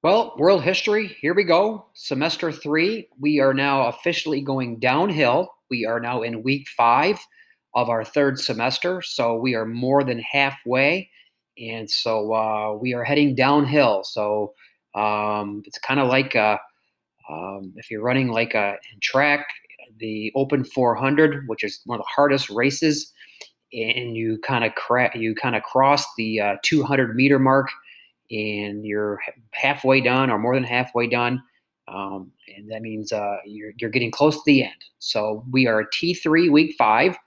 Well, world history, here we go. Semester three, we are now officially going downhill. We are now in week five of our third semester. So we are more than halfway. And so we are heading downhill. So it's kind of like if you're running like in track, the Open 400, which is one of the hardest races, and you kind of cross the 200-meter mark, and you're halfway done or more than halfway done. And that means you're getting close to the end. So we are T3 week five.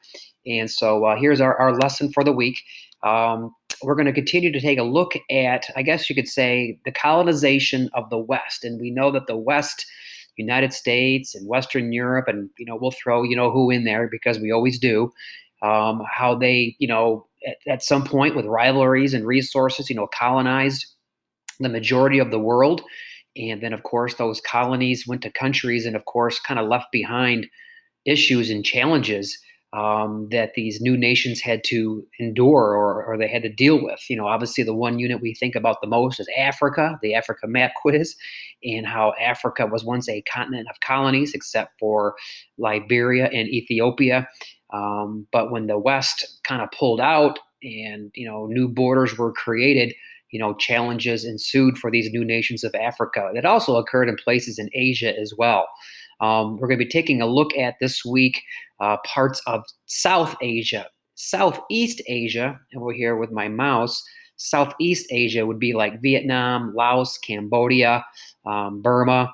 And so here's our lesson for the week. We're going to continue to take a look at, I guess you could say, the colonization of the West. And we know that the West, United States and Western Europe, and, we'll throw, who in there because we always do, how they, at some point with rivalries and resources, colonized the majority of the world. And then, of course, those colonies went to countries and, of course, kind of left behind issues and challenges that these new nations had to endure or they had to deal with. Obviously, the one unit we think about the most is Africa, the Africa map quiz, and how Africa was once a continent of colonies, except for Liberia and Ethiopia. But when the West kind of pulled out and new borders were created, challenges ensued for these new nations of Africa. That also occurred in places in Asia as well. We're going to be taking a look at this week parts of South Asia, Southeast Asia, and we're here with my mouse. Southeast Asia would be like Vietnam, Laos, Cambodia, Burma,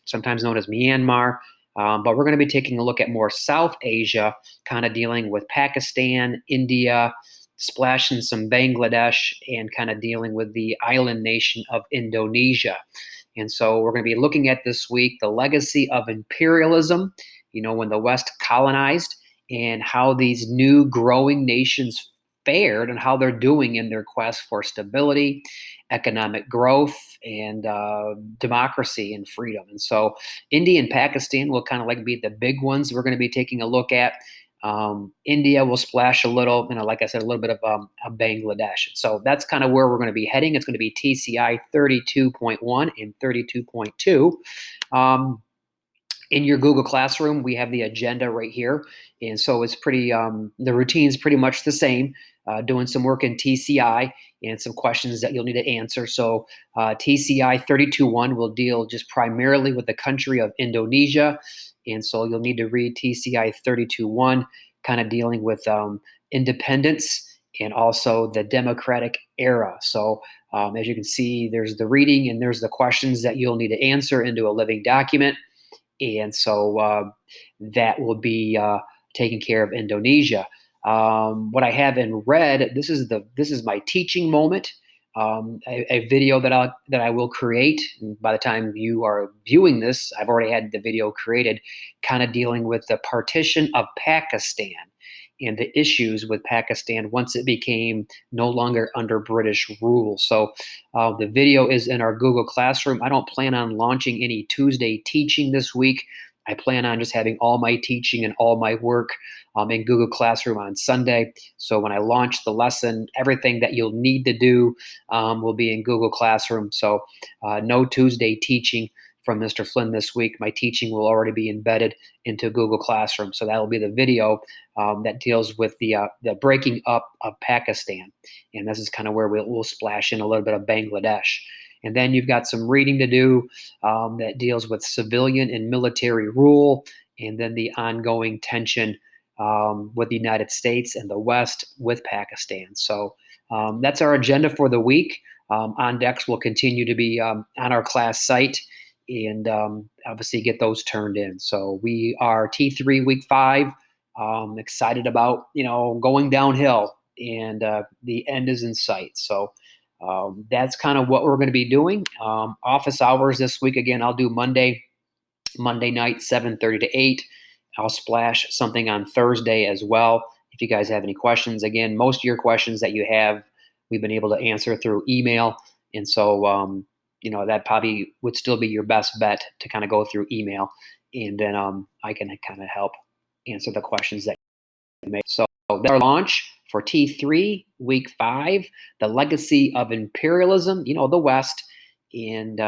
sometimes known as Myanmar. But we're going to be taking a look at more South Asia, kind of dealing with Pakistan, India, splashing some Bangladesh, and kind of dealing with the island nation of Indonesia. And so we're going to be looking at this week the legacy of imperialism, when the West colonized, and how these new growing nations fared and how they're doing in their quest for stability, economic growth, and democracy and freedom. And so India and Pakistan will kind of like be the big ones we're going to be taking a look at. India will splash a little, like I said, a little bit of Bangladesh. So that's kind of where we're going to be heading. It's going to be TCI 32.1 and 32.2. In your Google Classroom, we have the agenda right here. And so it's the routine's pretty much the same, doing some work in TCI and some questions that you'll need to answer. So TCI 32.1 will deal just primarily with the country of Indonesia. And so you'll need to read TCI 32.1, kind of dealing with independence and also the democratic era. So as you can see, there's the reading and there's the questions that you'll need to answer into a living document. And so that will be taking care of Indonesia. What I have in red, this is my teaching moment. A video that I will create. And by the time you are viewing this, I've already had the video created, kind of dealing with the partition of Pakistan and the issues with Pakistan once it became no longer under British rule. So the video is in our Google Classroom. I don't plan on launching any Tuesday teaching this week. I plan on just having all my teaching and all my work in Google Classroom on Sunday. So when I launch the lesson, everything that you'll need to do will be in Google Classroom. So no Tuesday teaching from Mr. Flynn this week. My teaching will already be embedded into Google Classroom. So that will be the video that deals with the breaking up of Pakistan. And this is kind of where we'll splash in a little bit of Bangladesh. And then you've got some reading to do that deals with civilian and military rule, and then the ongoing tension with the United States and the West with Pakistan. So that's our agenda for the week. OnDecks will continue to be on our class site and obviously get those turned in. So we are T3 week five. Excited about going downhill, and the end is in sight. So that's kind of what we're going to be doing. Office hours this week, again, I'll do Monday night 7:30 to 8. I'll splash something on Thursday as well. If you guys have any questions, again, most of your questions that you have, we've been able to answer through email. And so that probably would still be your best bet to kind of go through email, and then I can kind of help answer the questions that you make. So their launch for T3 week five, the legacy of imperialism, the West, and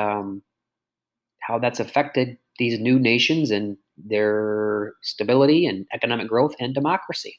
how that's affected these new nations and their stability and economic growth and democracy.